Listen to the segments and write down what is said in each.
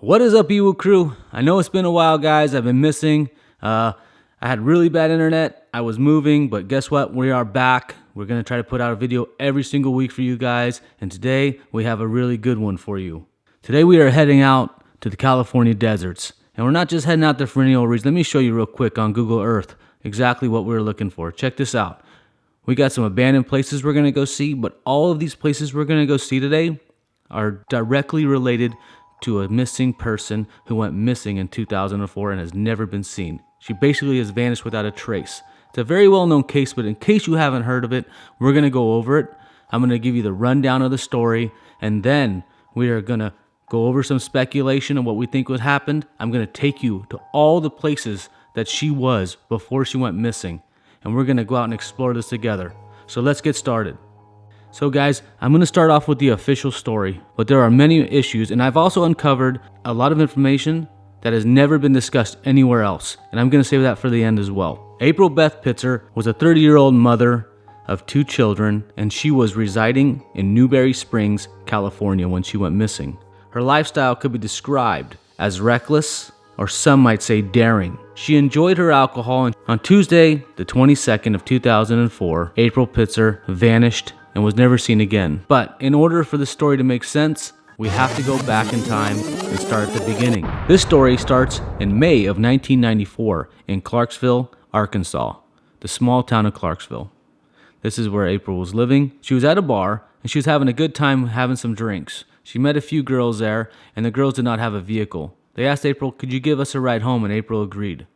What is up, Ewu crew? I know it's been a while, guys. I've been missing. I had really bad internet. I was moving, but guess what? We are back. We're going to try to put out a video every single week for you guys. And today we have a really good one for you. Today we are heading out to the California deserts. And we're not just heading out there for any old reason. Let me show you real quick on Google Earth exactly what we're looking for. Check this out. We got some abandoned places we're going to go see, but all of these places we're going to go see today are directly related to a missing person who went missing in 2004 and has never been seen. She basically has vanished without a trace. It's a very well-known case, but in case you haven't heard of it, we're going to go over it. I'm going to give you the rundown of the story, and then we are going to go over some speculation of what we think would happen. I'm going to take you to all the places that she was before she went missing, and we're going to go out and explore this together. So let's get started. So guys, I'm going to start off with the official story, but there are many issues, and I've also uncovered a lot of information that has never been discussed anywhere else, and I'm going to save that for the end as well. April Beth Pitzer was a 30-year-old mother of 2 children, and she was residing in Newberry Springs, California when she went missing. Her lifestyle could be described as reckless, or some might say daring. She enjoyed her alcohol, and on Tuesday, the 22nd of 2004, April Pitzer vanished and was never seen again. But in order for the story to make sense, we have to go back in time and start at the beginning. This story starts in May of 1994 in Clarksville, Arkansas, the small town of Clarksville. This is where April was living. She was at a bar and she was having a good time having some drinks. She met a few girls there, and the girls did not have a vehicle. They asked April, "Could you give us a ride home?" and April agreed.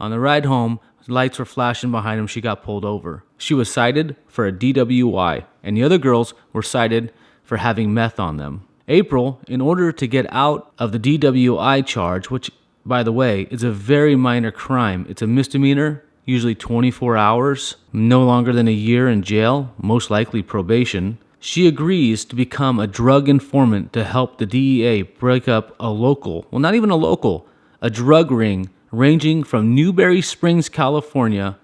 On the ride home, lights were flashing behind him. She got pulled over. She was cited for a DWI, and the other girls were cited for having meth on them. April, in order to get out of the DWI charge, which, by the way, is a very minor crime. It's a misdemeanor, usually 24 hours, no longer than a year in jail, most likely probation. She agrees to become a drug informant to help the DEA break up a local, well, not even a local, a drug ring ranging from Newberry Springs, California,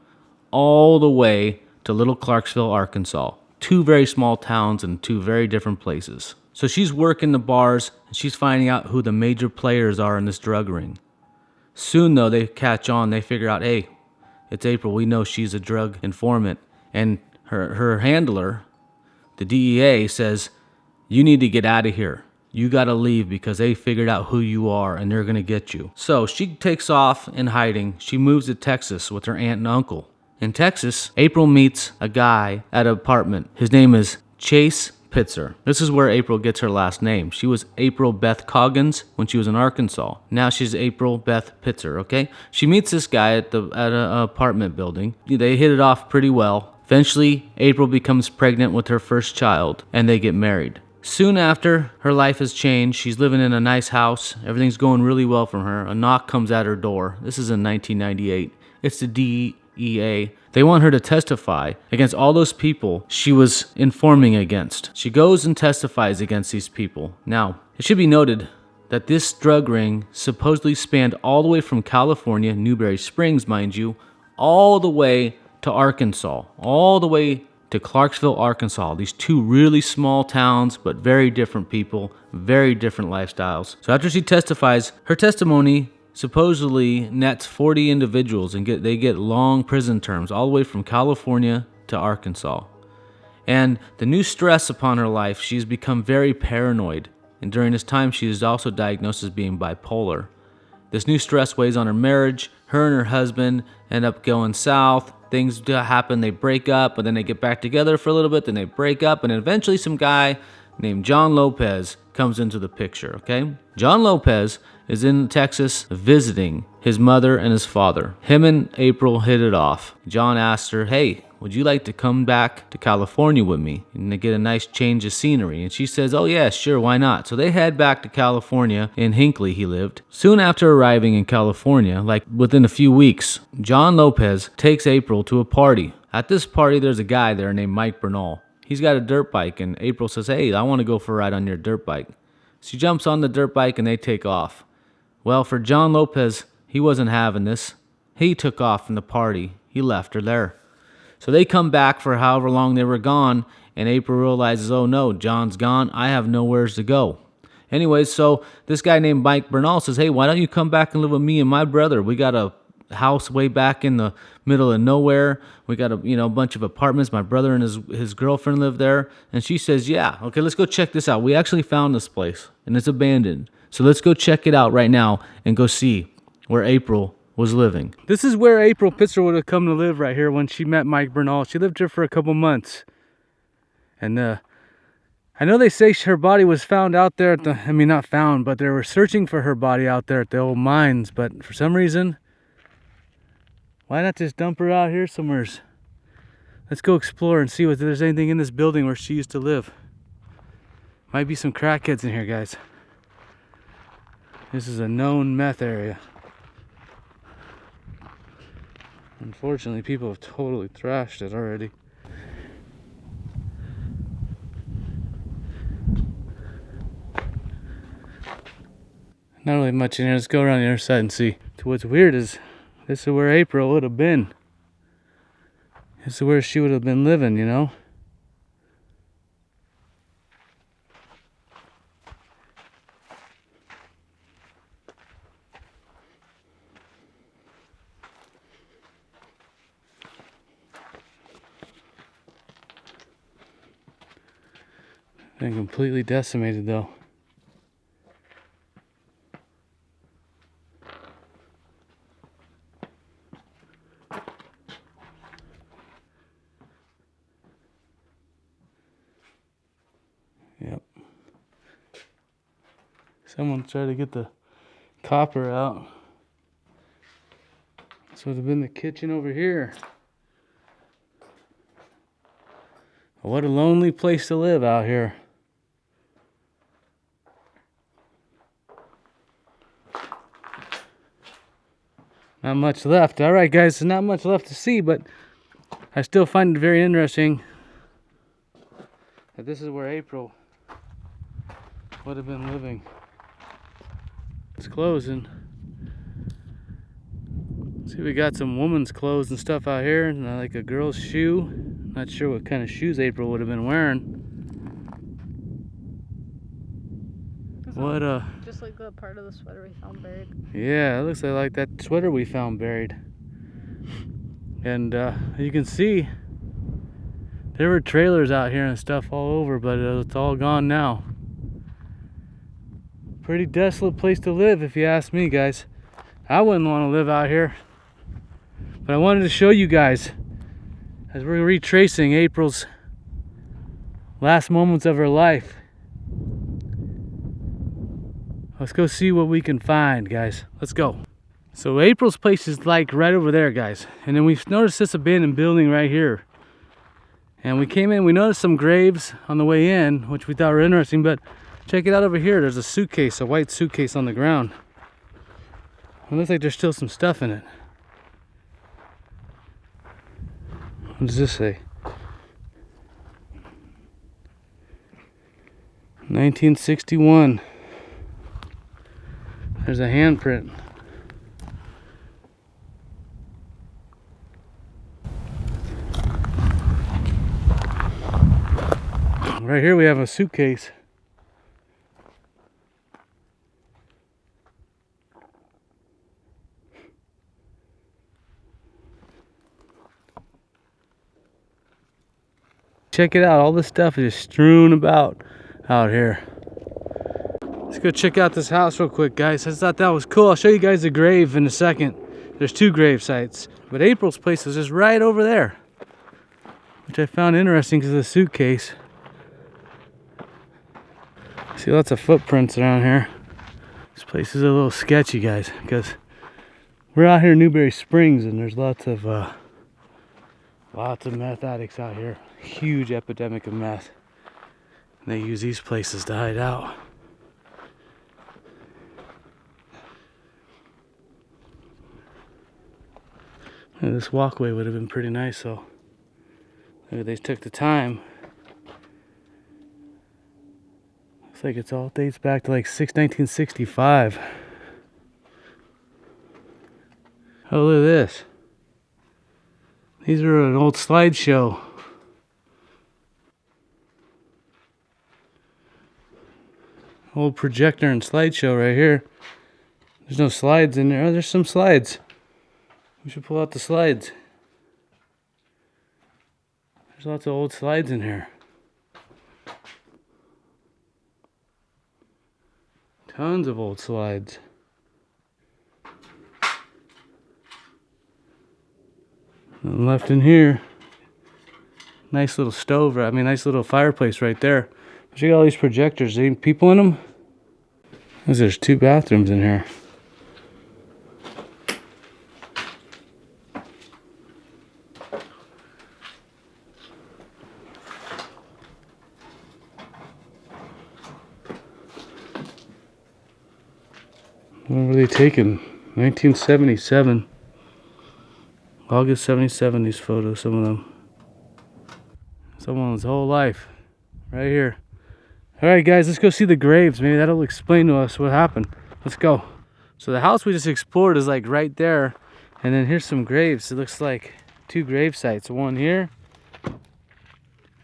all the way to Little Clarksville, Arkansas. 2 very small towns and 2 very different places. So she's working the bars, and she's finding out who the major players are in this drug ring. Soon, though, they catch on. They figure out, hey, it's April. We know she's a drug informant. And her handler, the DEA, says, "You need to get out of here. You got to leave because they figured out who you are and they're going to get you." So she takes off in hiding. She moves to Texas with her aunt and uncle. In Texas, April meets a guy at an apartment. His name is Chase Pitzer. This is where April gets her last name. She was April Beth Coggins when she was in Arkansas. Now she's April Beth Pitzer, okay? She meets this guy at an apartment building. They hit it off pretty well. Eventually, April becomes pregnant with her first child, and they get married. Soon after, her life has changed. She's living in a nice house. Everything's going really well for her. A knock comes at her door. This is in 1998. It's the DEA. They want her to testify against all those people she was informing against. She goes and testifies against these people. Now, it should be noted that this drug ring supposedly spanned all the way from California, Newberry Springs, mind you, all the way to Arkansas, all the way to Clarksville, Arkansas. These 2 really small towns, but very different people, very different lifestyles. So after she testifies, her testimony supposedly nets 40 individuals, and they get long prison terms all the way from California to Arkansas. And the new stress upon her life, she's become very paranoid. And during this time, she is also diagnosed as being bipolar. This new stress weighs on her marriage. Her and her husband end up going south. Things happen, they break up, but then they get back together for a little bit, then they break up, and eventually some guy named John Lopez comes into the picture, okay? John Lopez is in Texas visiting his mother and his father. Him and April hit it off. John asked her, "Hey, would you like to come back to California with me and get a nice change of scenery?" And she says, "Oh yeah, sure, why not?" So they head back to California. In Hinckley he lived. Soon after arriving in California, like within a few weeks, John Lopez takes April to a party. At this party, there's a guy there named Mike Bernal. He's got a dirt bike, and April says, "Hey, I want to go for a ride on your dirt bike." She jumps on the dirt bike and they take off. Well, for John Lopez, he wasn't having this. He took off from the party. He left her there. So they come back for however long they were gone, and April realizes, oh no, John's gone. I have nowhere to go. Anyways, so this guy named Mike Bernal says, hey, why don't you come back and live with me and my brother? We got a house way back in the middle of nowhere. We got a bunch of apartments. My brother and his girlfriend live there. And she says, yeah, okay, let's go check this out. We actually found this place and it's abandoned. So let's go check it out right now and go see where April was living. This is where April Pitzer would have come to live right here when she met Mike Bernal. She lived here for a couple months. And I know they say her body was found out there at the, I mean not found, but they were searching for her body out there at the old mines. But for some reason, why not just dump her out here somewhere? Let's go explore and see if there's anything in this building where she used to live. Might be some crackheads in here, guys. This is a known meth area. Unfortunately, people have totally trashed it already. Not really much in here. Let's go around the other side and see. So what's weird is this is where April would have been. This is where she would have been living, you know? Been completely decimated though. Yep. Someone tried to get the copper out. This would have been the kitchen over here. What a lonely place to live out here. Not much left. All right, guys, there's not much left to see, but I still find it very interesting that this is where April would have been living. It's closing. See, we got some woman's clothes and stuff out here, and like a girl's shoe. Not sure what kind of shoes April would have been wearing. Just like the part of the sweater we found buried. Yeah, it looks like that sweater we found buried. And you can see there were trailers out here and stuff all over, but it's all gone now. Pretty desolate place to live if you ask me, guys. I wouldn't want to live out here. But I wanted to show you guys as we're retracing April's last moments of her life. Let's go see what we can find, guys. Let's go. So April's place is like right over there, guys. And then we've noticed this abandoned building right here. And we came in, we noticed some graves on the way in, which we thought were interesting, but check it out over here. There's a suitcase, a white suitcase on the ground. It looks like there's still some stuff in it. What does this say? 1961. There's a handprint. Right here we have a suitcase. Check it out, all this stuff is just strewn about out here. Let's go check out this house real quick, guys. I thought that was cool. I'll show you guys the grave in a second. There's 2 grave sites, but April's place is just right over there, which I found interesting because of the suitcase. See lots of footprints around here. This place is a little sketchy, guys, because we're out here in Newberry Springs and there's lots of meth addicts out here. Huge epidemic of meth. And they use these places to hide out. And this walkway would have been pretty nice, so they took the time. Looks like it's all dates back to like 1965. Oh, look at this. These are an old slideshow. Old projector and slideshow right here. There's no slides in there. Oh, there's some slides. We should pull out the slides. There's lots of old slides in here. Tons of old slides. Nothing left in here. Nice little stove, nice little fireplace right there. But you got all these projectors. Any people in them? There's 2 bathrooms in here. When were they taken? 1977. August 77, these photos, some of them. Someone's whole life. Right here. Alright guys, let's go see the graves. Maybe that'll explain to us what happened. Let's go. So the house we just explored is like right there. And then here's some graves. It looks like 2 grave sites. One here.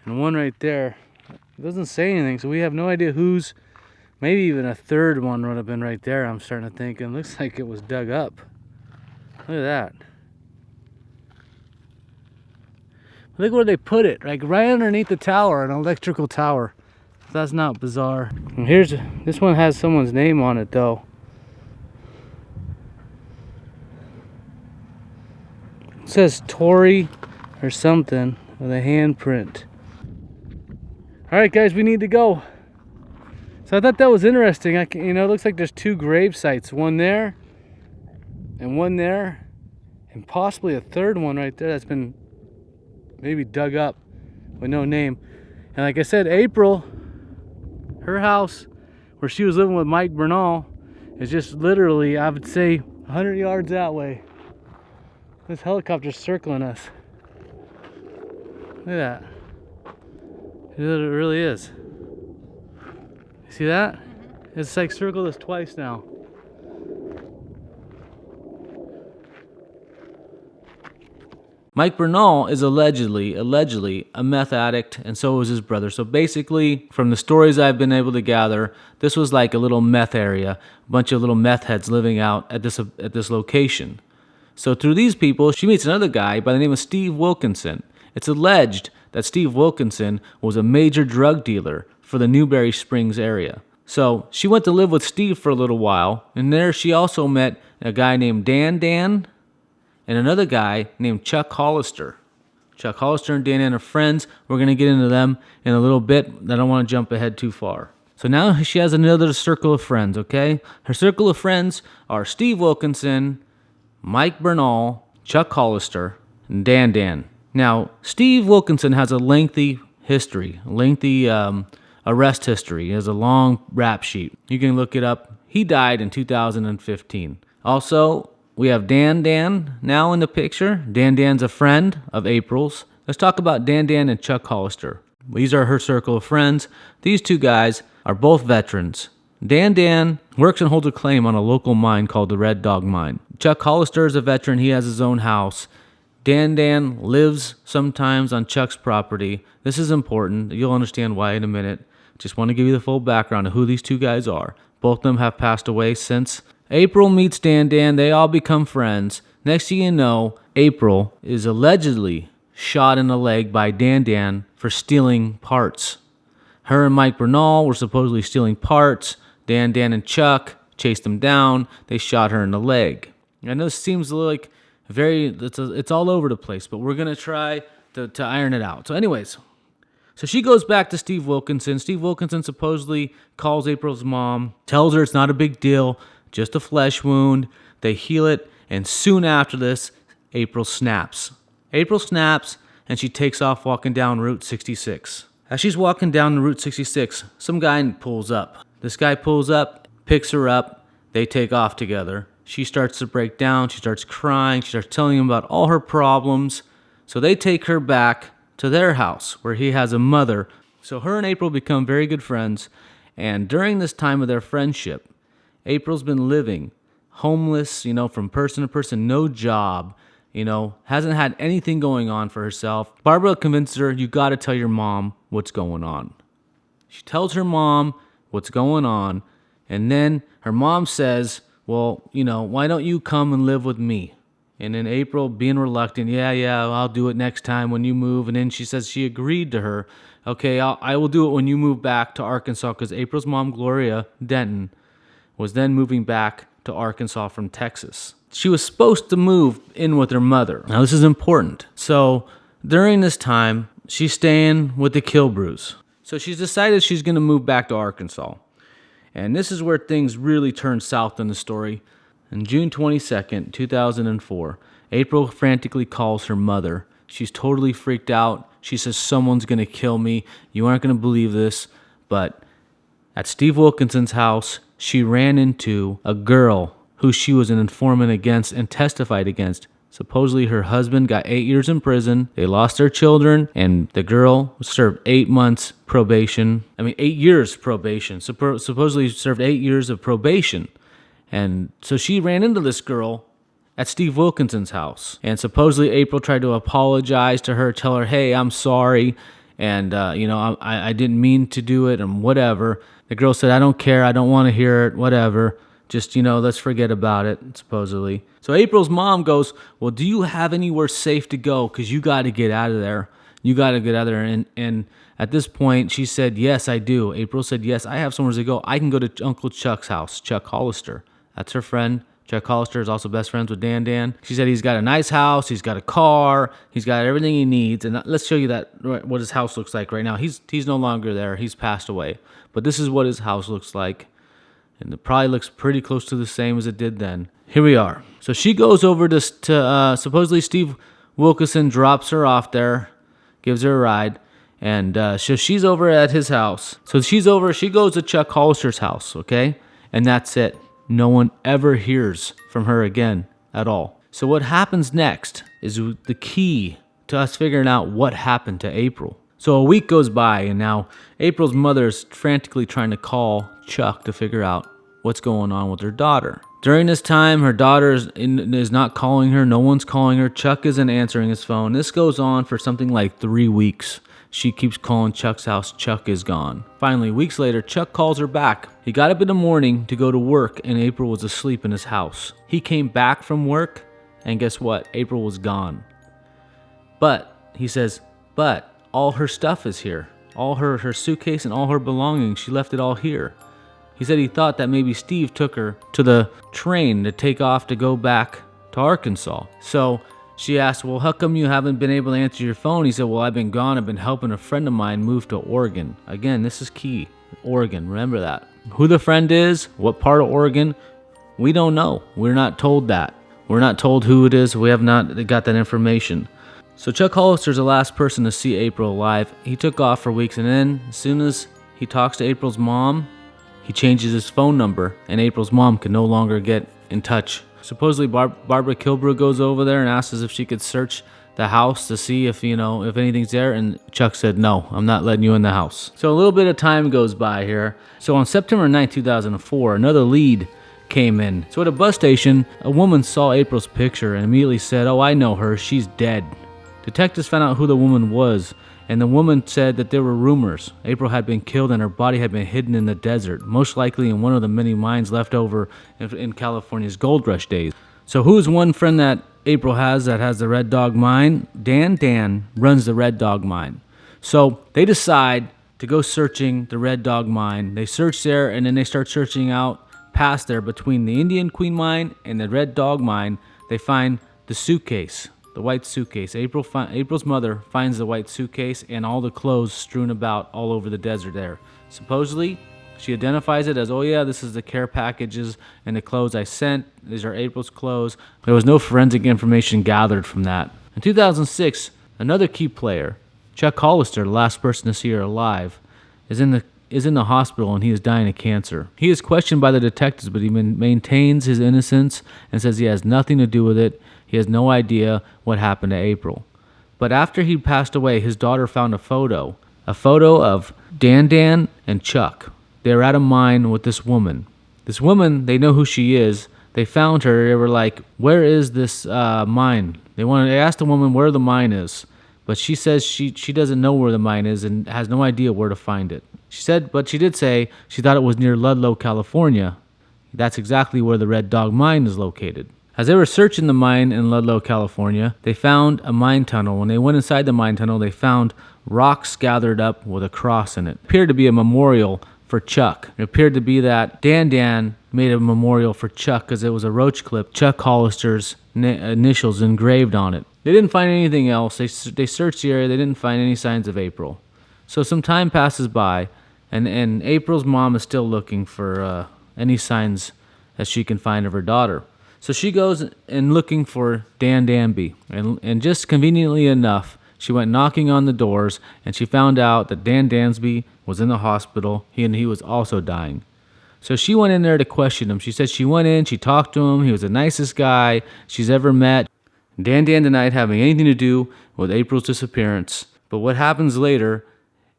And one right there. It doesn't say anything, so we have no idea whose. Maybe even a third one would have been right there, I'm starting to think. And it looks like it was dug up. Look at that. Look where they put it. Like right underneath the tower, an electrical tower. That's not bizarre. And this one has someone's name on it though. It says Tori or something with a handprint. Alright guys, we need to go. So I thought that was interesting. It looks like there's 2 grave sites. One there and one there. And possibly a third one right there that's been maybe dug up with no name. And like I said, April, her house where she was living with Mike Bernal is just literally, I would say, 100 yards that way. This helicopter's circling us. Look at that. It really is. You see that? It's like circled us twice now. Mike Bernal is allegedly a meth addict, and so is his brother. So basically, from the stories I've been able to gather, this was like a little meth area, a bunch of little meth heads living out at this location. So through these people, she meets another guy by the name of Steve Wilkinson. It's alleged that Steve Wilkinson was a major drug dealer for the Newberry Springs area. So she went to live with Steve for a little while, and there she also met a guy named Dan and another guy named Chuck Hollister. Chuck Hollister and Dan are friends. We're going to get into them in a little bit. I don't want to jump ahead too far. So now she has another circle of friends, okay? Her circle of friends are Steve Wilkinson, Mike Bernal, Chuck Hollister, and Dan. Now, Steve Wilkinson has a lengthy history, arrest history. He has a long rap sheet. You can look it up. He died in 2015. Also, we have Dan now in the picture. Dan's a friend of April's. Let's talk about Dan and Chuck Hollister. These are her circle of friends. These 2 guys are both veterans. Dan works and holds a claim on a local mine called the Red Dog Mine. Chuck Hollister is a veteran. He has his own house. Dan lives sometimes on Chuck's property. This is important. You'll understand why in a minute. Just want to give you the full background of who these 2 guys are. Both of them have passed away since. April meets Dan. They all become friends. Next thing you know, April is allegedly shot in the leg by Dan for stealing parts. Her and Mike Bernal were supposedly stealing parts. Dan and Chuck chased them down. They shot her in the leg. I know this seems like it's all over the place, but we're going to try to iron it out. So anyways, so she goes back to Steve Wilkinson. Steve Wilkinson supposedly calls April's mom, tells her it's not a big deal, just a flesh wound. They heal it, and soon after this, April snaps. And she takes off walking down Route 66. As she's walking down Route 66, some guy pulls up. This guy pulls up, picks her up. They take off together. She starts to break down. She starts crying. She starts telling him about all her problems. So they take her back to their house where he has a mother. So her and April become very good friends. And during this time of their friendship, April's been living homeless, from person to person, no job, hasn't had anything going on for herself. Barbara convinces her, you got to tell your mom what's going on. She tells her mom what's going on. And then her mom says, well, why don't you come and live with me? And then April, being reluctant, yeah, I'll do it next time when you move. And then she says she agreed to her. Okay, I will do it when you move back to Arkansas, because April's mom, Gloria Denton, was then moving back to Arkansas from Texas. She was supposed to move in with her mother. Now, this is important. So during this time, she's staying with the Kilbrews. So she's decided she's going to move back to Arkansas. And this is where things really turn south in the story. On June 22nd, 2004, April frantically calls her mother. She's totally freaked out. She says, someone's going to kill me. You aren't going to believe this. But at Steve Wilkinson's house, she ran into a girl who she was an informant against and testified against. Supposedly her husband got 8 years in prison. They lost their children, and the girl served 8 months probation. 8 years probation. Supposedly served 8 years of probation. And so she ran into this girl at Steve Wilkinson's house. And supposedly April tried to apologize to her, tell her, hey, I'm sorry. And, I didn't mean to do it and whatever. The girl said, I don't care. I don't want to hear it. Whatever. Just, let's forget about it, supposedly. So April's mom goes, well, do you have anywhere safe to go? Because you got to get out of there. You got to get out of there. And at this point, she said, yes, I do. April said, yes, I have somewhere to go. I can go to Uncle Chuck's house, Chuck Hollister. That's her friend. Chuck Hollister is also best friends with Dan. She said he's got a nice house. He's got a car. He's got everything he needs. And let's show you what his house looks like right now. He's no longer there. He's passed away. But this is what his house looks like. And it probably looks pretty close to the same as it did then. Here we are. So she goes over to supposedly Steve Wilkinson drops her off there, gives her a ride. And so she's over at his house. So she goes to Chuck Hollister's house, okay? And that's it. No one ever hears from her again at all. So what happens next is the key to us figuring out what happened to April. So a week goes by, and now April's mother is frantically trying to call Chuck to figure out what's going on with her daughter. During this time, her daughter is not calling her. No one's calling her. Chuck isn't answering his phone. This goes on for something like 3 weeks. She keeps calling Chuck's house. Chuck is gone. Finally, weeks later, Chuck calls her back. He got up in the morning to go to work, and April was asleep in his house. He came back from work, and guess what? April was gone. But, he says, all her stuff is here. All her suitcase and all her belongings, she left it all here. He said he thought that maybe Steve took her to the train to take off to go back to Arkansas. So she asked, well, how come you haven't been able to answer your phone? He said, well, I've been gone. I've been helping a friend of mine move to Oregon. Again, this is key. Oregon, remember that. Who the friend is, what part of Oregon, we don't know. We're not told that. We're not told who it is. We have not got that information. So Chuck Hollister's the last person to see April alive. He took off for weeks, and then as soon as he talks to April's mom, he changes his phone number, and April's mom can no longer get in touch. Supposedly Barbara Kilbrew goes over there and asks if she could search the house to see if anything's there, and Chuck said, no, I'm not letting you in the house. So a little bit of time goes by here. So on September 9, 2004, another lead came in. So at a bus station, a woman saw April's picture and immediately said, oh, I know her, she's dead. Detectives found out who the woman was, and the woman said that there were rumors April had been killed and her body had been hidden in the desert, most likely in one of the many mines left over in California's gold rush days. So who's one friend that April has that has the Red Dog Mine? Dan runs the Red Dog Mine. So they decide to go searching the Red Dog Mine. They search there, and then they start searching out past there between the Indian Queen Mine and the Red Dog Mine. They find the suitcase. The white suitcase. April's mother finds the white suitcase and all the clothes strewn about all over the desert there. Supposedly, she identifies it as, oh yeah, this is the care packages and the clothes I sent. These are April's clothes. There was no forensic information gathered from that. In 2006, another key player, Chuck Hollister, the last person to see her alive, is in the hospital, and he is dying of cancer. He is questioned by the detectives, but he maintains his innocence and says he has nothing to do with it. He has no idea what happened to April. But after he passed away, his daughter found a photo of Dan and Chuck. They were at a mine with this woman. This woman, they know who she is. They found her. They were like, where is this mine? They asked the woman where the mine is. but she says she doesn't know where the mine is and has no idea where to find it. But she did say she thought it was near Ludlow, California. That's exactly where the Red Dog Mine is located. As they were searching the mine in Ludlow, California, they found a mine tunnel. When they went inside the mine tunnel, they found rocks gathered up with a cross in it. It appeared to be a memorial for Chuck. It appeared to be that Dan made a memorial for Chuck because it was a roach clip, Chuck Hollister's initials engraved on it. They didn't find anything else. They searched the area. They didn't find any signs of April. So some time passes by, and April's mom is still looking for any signs that she can find of her daughter. So she goes and looking for Dan Danby. And just conveniently enough, she went knocking on the doors, and she found out that Dan Dansby was in the hospital. He was also dying. So she went in there to question him. She said she went in, she talked to him. He was the nicest guy she's ever met. Dan denied having anything to do with April's disappearance. But what happens later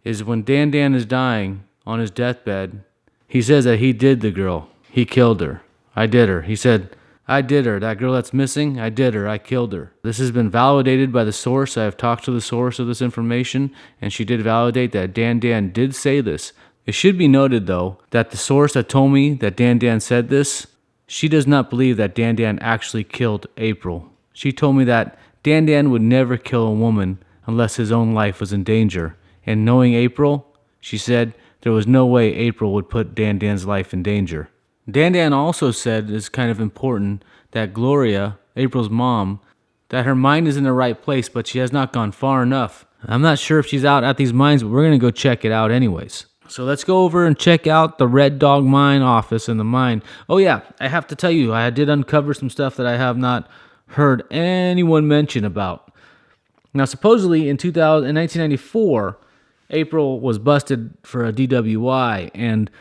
is when Dan is dying on his deathbed, he says that he did the girl. He killed her. I did her. He said, I did her. That girl that's missing, I did her. I killed her. This has been validated by the source. I have talked to the source of this information, and she did validate that Dan did say this. It should be noted, though, that the source that told me that Dan said this, she does not believe that Dan actually killed April. She told me that Dan would never kill a woman unless his own life was in danger. And knowing April, she said there was no way April would put Dan's life in danger. Dan also said, it's kind of important, that Gloria, April's mom, that her mind is in the right place, but she has not gone far enough. I'm not sure if she's out at these mines, but we're going to go check it out anyways. So let's go over and check out the Red Dog Mine office in the mine. Oh yeah, I have to tell you, I did uncover some stuff that I have not heard anyone mention about. Now, supposedly in 1994, April was busted for a DWI, and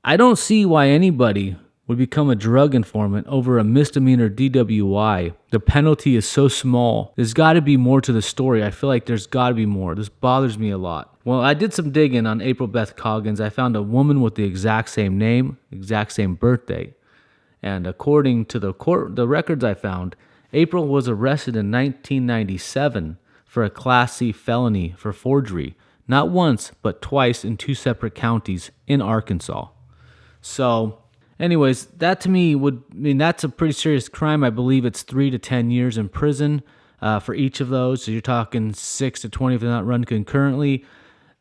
I don't see why anybody would become a drug informant over a misdemeanor DWI. The penalty is so small. There's got to be more to the story. I feel like there's got to be more. This bothers me a lot. Well, I did some digging on April Beth Coggins. I found a woman with the exact same name, exact same birthday. And according to the records I found, April was arrested in 1997 for a Class C felony for forgery. Not once, but twice in 2 separate counties in Arkansas. So, anyways, that to me that's a pretty serious crime. I believe it's 3 to 10 years in prison for each of those. So you're talking 6 to 20 if they're not run concurrently.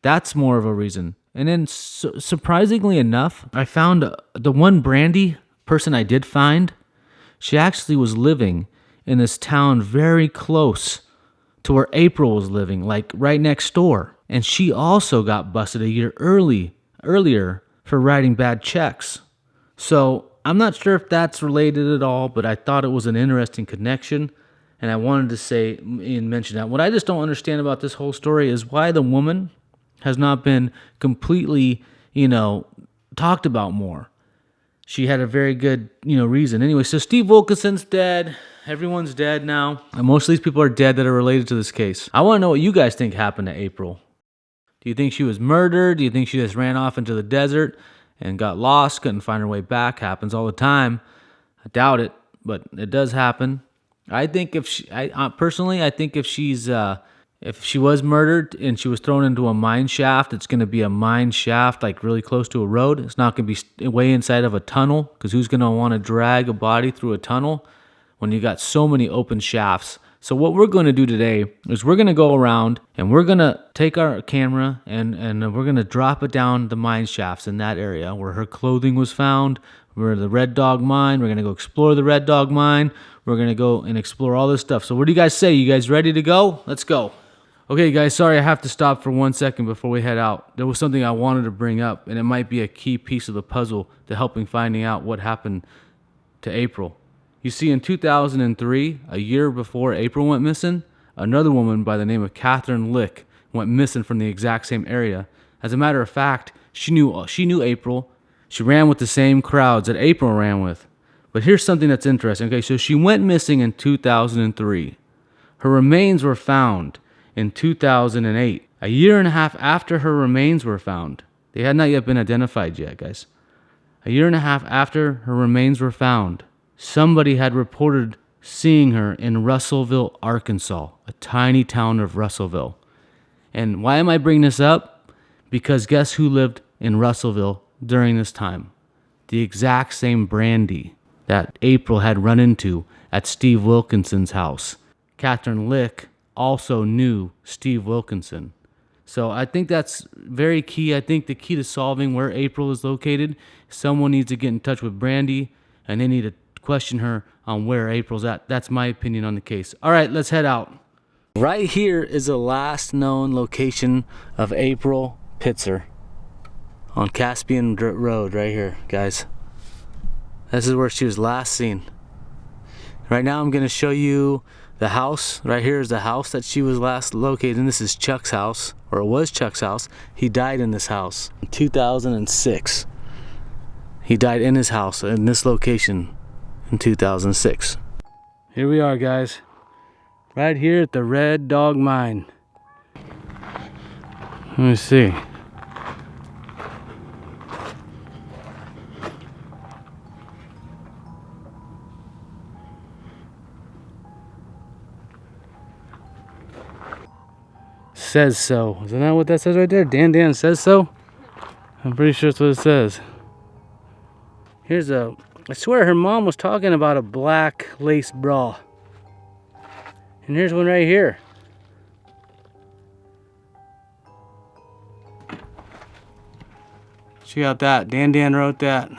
That's more of a reason. And then surprisingly enough, I found the one Brandy person I did find. She actually was living in this town very close to where April was living, like right next door. And she also got busted a year earlier for writing bad checks. So I'm not sure if that's related at all, but I thought it was an interesting connection, and I wanted to say and mention that. What I just don't understand about this whole story is why the woman has not been completely, talked about more. She had a very good, reason. Anyway, so Steve Wilkinson's dead. Everyone's dead now. And most of these people are dead that are related to this case. I want to know what you guys think happened to April. Do you think she was murdered? Do you think she just ran off into the desert and got lost, couldn't find her way back? Happens all the time. I doubt it, but it does happen. I think if she was murdered and she was thrown into a mine shaft, it's going to be a mine shaft like really close to a road. It's not going to be way inside of a tunnel, because who's going to want to drag a body through a tunnel when you got so many open shafts? So what we're going to do today is we're going to go around and we're going to take our camera and we're going to drop it down the mine shafts in that area where her clothing was found. We're the Red Dog Mine. We're going to go explore the Red Dog Mine. We're going to go and explore all this stuff. So what do you guys say? You guys ready to go? Let's go. Okay, guys, sorry I have to stop for 1 second before we head out. There was something I wanted to bring up, and it might be a key piece of the puzzle to helping finding out what happened to April. You see, in 2003, a year before April went missing, another woman by the name of Catherine Lick went missing from the exact same area. As a matter of fact, she knew April. She ran with the same crowds that April ran with. But here's something that's interesting. Okay, so she went missing in 2003. Her remains were found in 2008, a year and a half after her remains were found. They had not yet been identified yet, guys. A year and a half after her remains were found, somebody had reported seeing her in Russellville, Arkansas, a tiny town of Russellville. And why am I bringing this up? Because guess who lived in Russellville during this time? The exact same Brandy that April had run into at Steve Wilkinson's house. Catherine Lick also knew Steve Wilkinson. So I think that's very key. I think the key to solving where April is located, someone needs to get in touch with Brandy and they need to question her on where April's at. That's my opinion on the case. All right, let's head out. Right here is the last known location of April Pitzer on Caspian Road right here, guys. This is where she was last seen. Right now I'm going to show you the house. Right here is the house that she was last located in. This is Chuck's house, or it was Chuck's house. He died in this house in 2006. He died in his house in this location in 2006. Here we are, guys. Right here at the Red Dog Mine. Let me see. Says so. Isn't that what that says right there? Dan says so? I'm pretty sure that's what it says. Here's a... I swear her mom was talking about a black lace bra. And here's one right here. Check out that. Dan wrote that.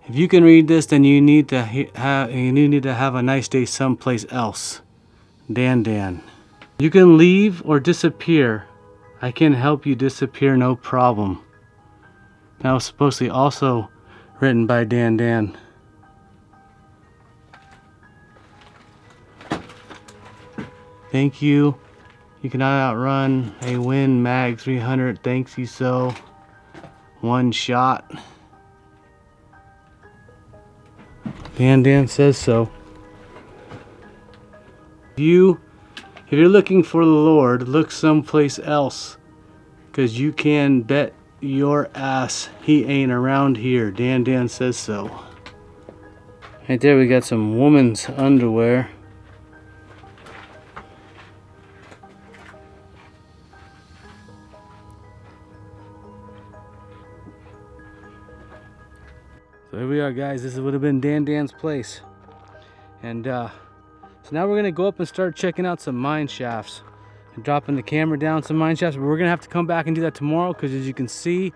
If you can read this, then you need to have a nice day someplace else. Dan. You can leave or disappear. I can help you disappear, no problem. That was supposedly also written by Dan. Thank you. You cannot outrun a Win Mag 300. Thanks you so. One shot. Dan says so. If you're looking for the Lord, look someplace else. Because you can bet your ass he ain't around here. Dan says so. Right there we got some woman's underwear. So here we are, guys. This would have been Dan's place. And so now we're going to go up and start checking out some mine shafts. And dropping the camera down some mine shafts. But we're going to have to come back and do that tomorrow because as you can see,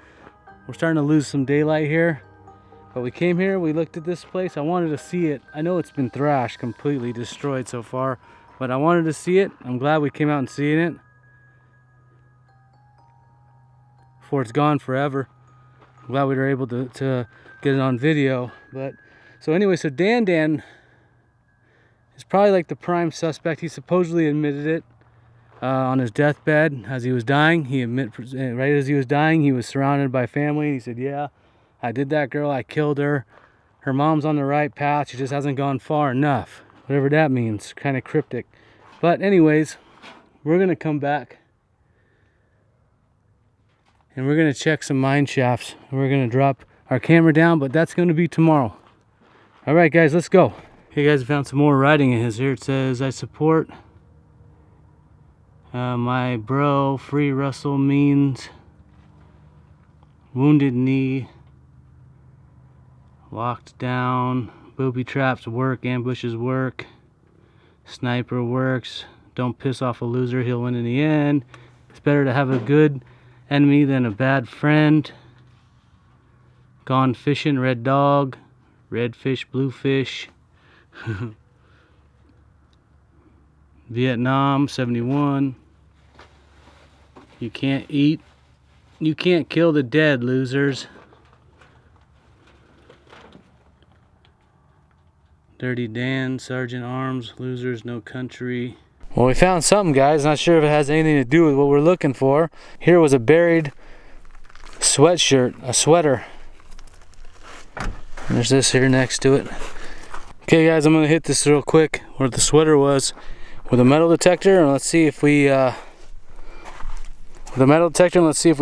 we're starting to lose some daylight here. But we came here, we looked at this place. I wanted to see it. I know it's been thrashed, completely destroyed so far. But I wanted to see it. I'm glad we came out and seen it. Before it's gone forever. I'm glad we were able to get it on video. But so anyway, so Dan is probably like the prime suspect. He supposedly admitted it on his deathbed as he was dying. Right as he was dying, he was surrounded by family. He said, yeah, I did that girl, I killed her. Her mom's on the right path, she just hasn't gone far enough. Whatever that means, kind of cryptic. But anyways, we're gonna come back and we're gonna check some mine shafts. We're gonna drop our camera down, but that's gonna be tomorrow. All right, guys, let's go. Hey guys, I found some more writing in his here. It says, I support my bro. Free Russell means wounded knee, locked down, booby traps work, ambushes work, sniper works. Don't piss off a loser, he'll win in the end. It's better to have a good enemy than a bad friend. Gone fishing, red dog, red fish, blue fish. Vietnam 71. You can't kill the dead, losers. Dirty Dan, Sergeant Arms, losers, no country. Well, we found something, guys. Not sure if it has anything to do with what we're looking for. Here was a buried sweatshirt, a sweater. There's this here next to it. Okay, guys, I'm gonna hit this real quick where the sweater was with a metal detector, and let's see if we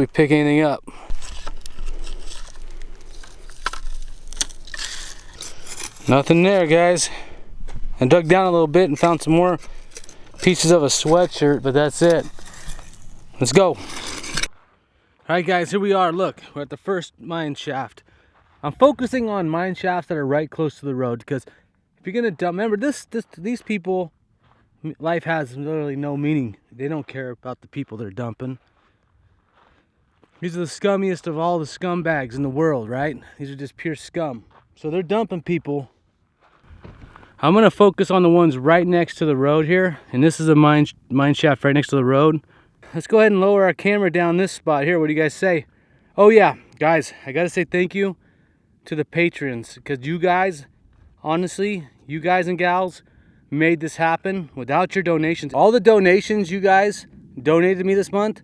pick anything up. Nothing there, guys. I dug down a little bit and found some more pieces of a sweatshirt, but that's it. Let's go. All right, guys, here we are. Look, we're at the first mine shaft. I'm focusing on mine shafts that are right close to the road, because if you're gonna dump, remember these people, life has literally no meaning. They don't care about the people they're dumping. These are the scummiest of all the scumbags in the world, right? These are just pure scum. So they're dumping people. I'm gonna focus on the ones right next to the road here, and this is a mine shaft right next to the road. Let's go ahead and lower our camera down this spot here. What do you guys say? Oh yeah, guys, I gotta say thank you to the patrons, because you guys, honestly, you guys and gals made this happen. Without your donations, all the donations you guys donated to me this month,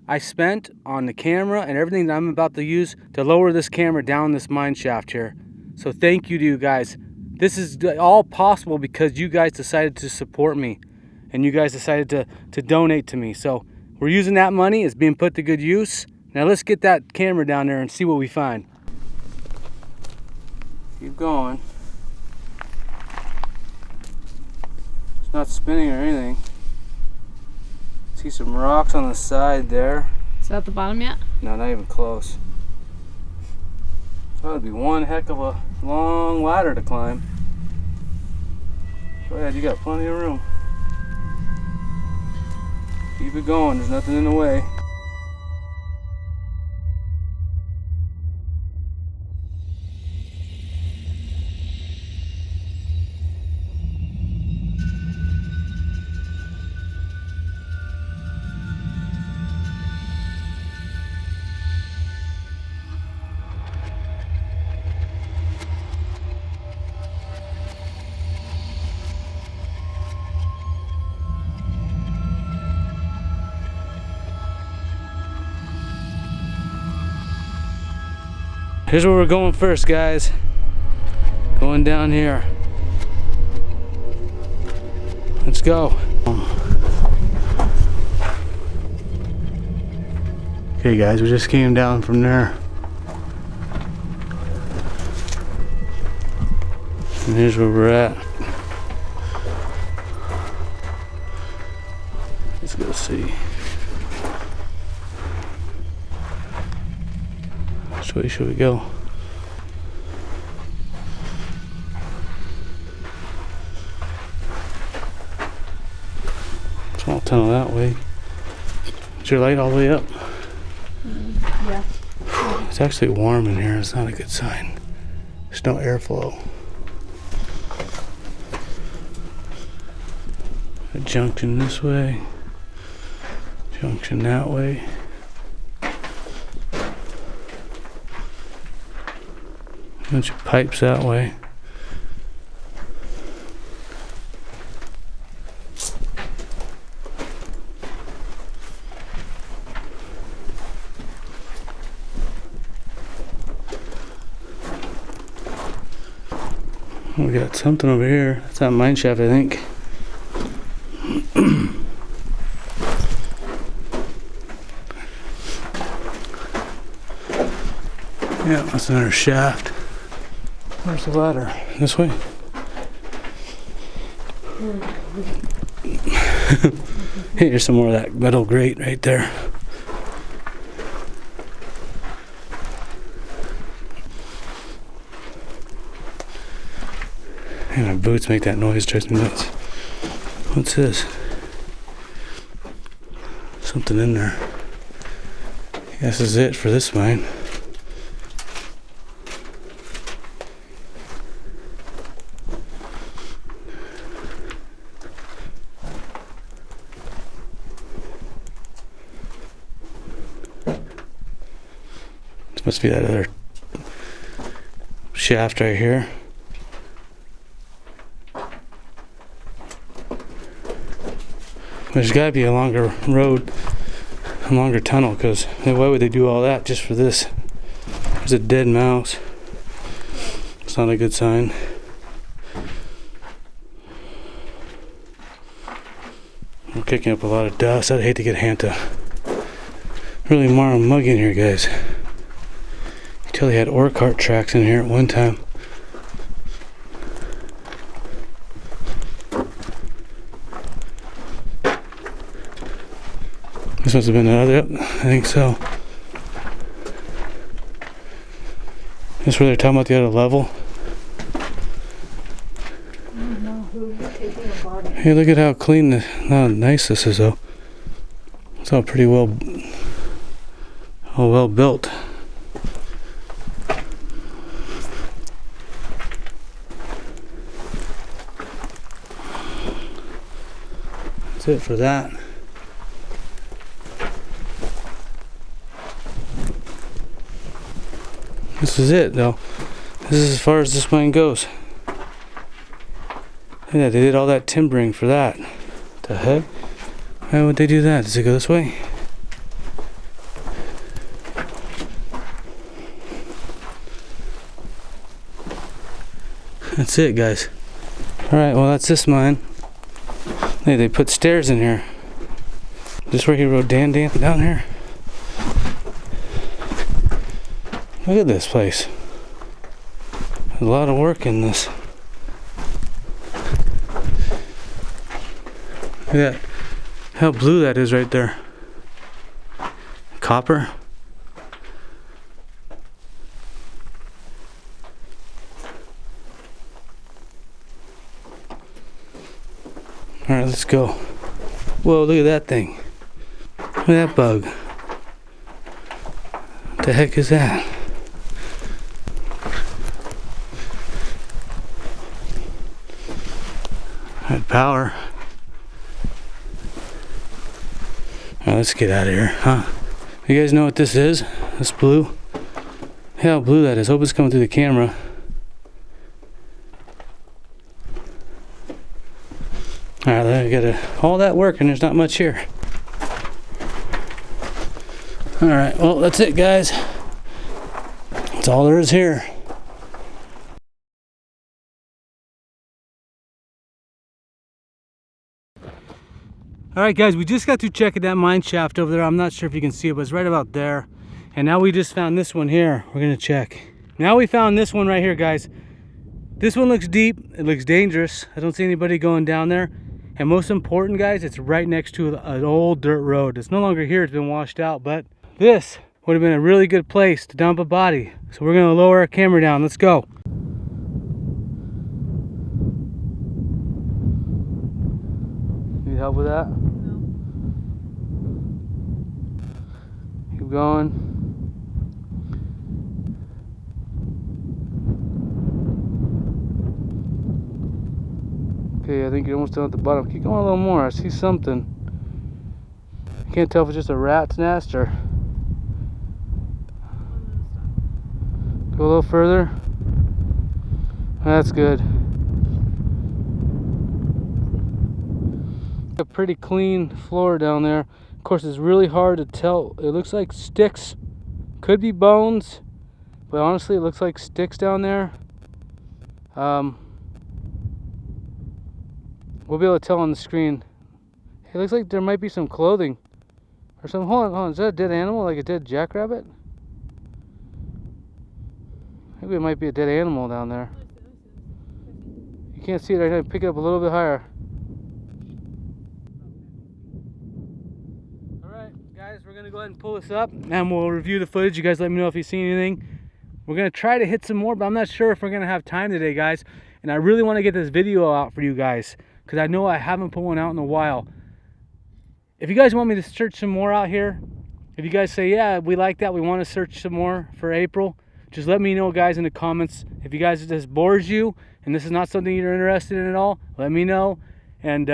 I spent on the camera and everything that I'm about to use to lower this camera down this mine shaft here. So thank you to you guys. This is all possible because you guys decided to support me, and you guys decided to donate to me. So we're using that money. It's being put to good use. Now let's get that camera down there and see what we find. Keep going. It's not spinning or anything. See some rocks on the side there. Is that the bottom yet? No, not even close. So that'd be one heck of a long ladder to climb. Go ahead, you got plenty of room. Keep it going, there's nothing in the way. Here's where we're going first, guys. Going down here. Let's go. Okay, guys, we just came down from there. And here's where we're at. Let's go see. Which way should we go? Small tunnel that way. Is your light all the way up? Yeah. It's actually warm in here. It's not a good sign. There's no airflow. A junction this way. Junction that way. Bunch of pipes that way. We got something over here. It's that mine shaft, I think. Yeah, that's another shaft. Where's the ladder? This way? Here's some more of that metal grate right there. And my boots make that noise, drives me nuts. What's this? Something in there. This is it for this mine. Must be that other shaft right here. There's got to be a longer road, a longer tunnel, because why would they do all that just for this? There's a dead mouse. It's not a good sign. We're kicking up a lot of dust. I'd hate to get a hand to really mar a mug in here, guys. Until they had ore cart tracks in here at one time. This must have been another, yep, I think so. That's where they're talking about the other level. Hey, look at how clean, how nice this is though. It's all pretty well built. That's it for that. This is it though. This is as far as this mine goes. Yeah, they did all that timbering for that. What the heck? Why would they do that? Does it go this way? That's it, guys. Alright, well that's this mine. Hey, they put stairs in here. Just where he rode Dan down here. Look at this place. There's a lot of work in this. Look at that. How blue that is right there. Copper. Alright, let's go. Whoa, look at that thing. Look at that bug. What the heck is that? Had power. Alright, let's get out of here, huh? You guys know what this is? This blue? How blue that is. Hope it's coming through the camera. Alright, I got all that work and there's not much here. Alright, well that's it, guys. That's all there is here. Alright guys, we just got to checking that mine shaft over there. I'm not sure if you can see it, but it's right about there. And now we just found this one here. We're going to check. Now we found this one right here, guys. This one looks deep. It looks dangerous. I don't see anybody going down there. And most important, guys, it's right next to an old dirt road. It's no longer here. It's been washed out. But this would have been a really good place to dump a body. So we're going to lower our camera down. Let's go. Need help with that? No. Keep going. Okay, I think you're almost down at the bottom. Keep going a little more. I see something. I can't tell if it's just a rat's nest or... Go a little further. That's good. A pretty clean floor down there. Of course, it's really hard to tell. It looks like sticks. Could be bones, but honestly, it looks like sticks down there. We'll be able to tell on the screen. It looks like there might be some clothing or some. Hold on. Is that a dead animal, like a dead jackrabbit? Maybe it might be a dead animal down there. You can't see it right now. Pick it up a little bit higher. Alright, guys, we're going to go ahead and pull this up and we'll review the footage. You guys let me know if you see anything. We're going to try to hit some more, but I'm not sure if we're going to have time today, guys. And I really want to get this video out for you guys because I know I haven't put one out in a while. If you guys want me to search some more out here, if you guys say, yeah, we like that, we want to search some more for April, just let me know, guys, in the comments. If you guys, this bores you and this is not something you're interested in at all, let me know. And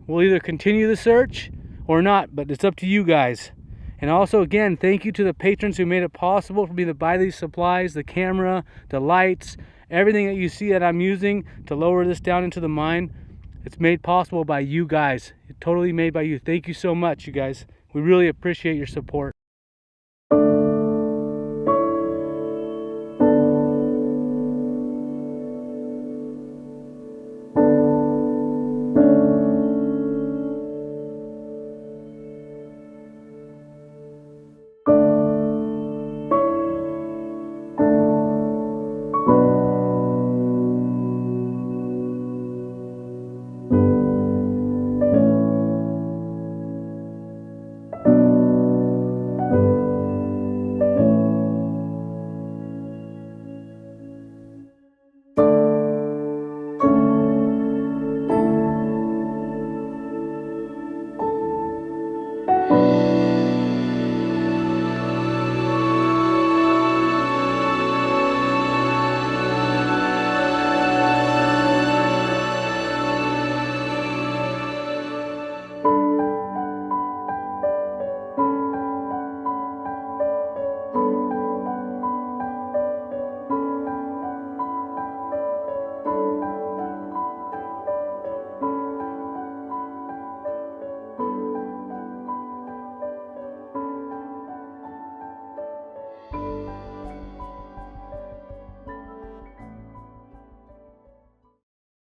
we'll either continue the search or not, but it's up to you guys. And also, again, thank you to the patrons who made it possible for me to buy these supplies, the camera, the lights, everything that you see that I'm using to lower this down into the mine. It's made possible by you guys. It's totally made by you. Thank you so much, you guys. We really appreciate your support.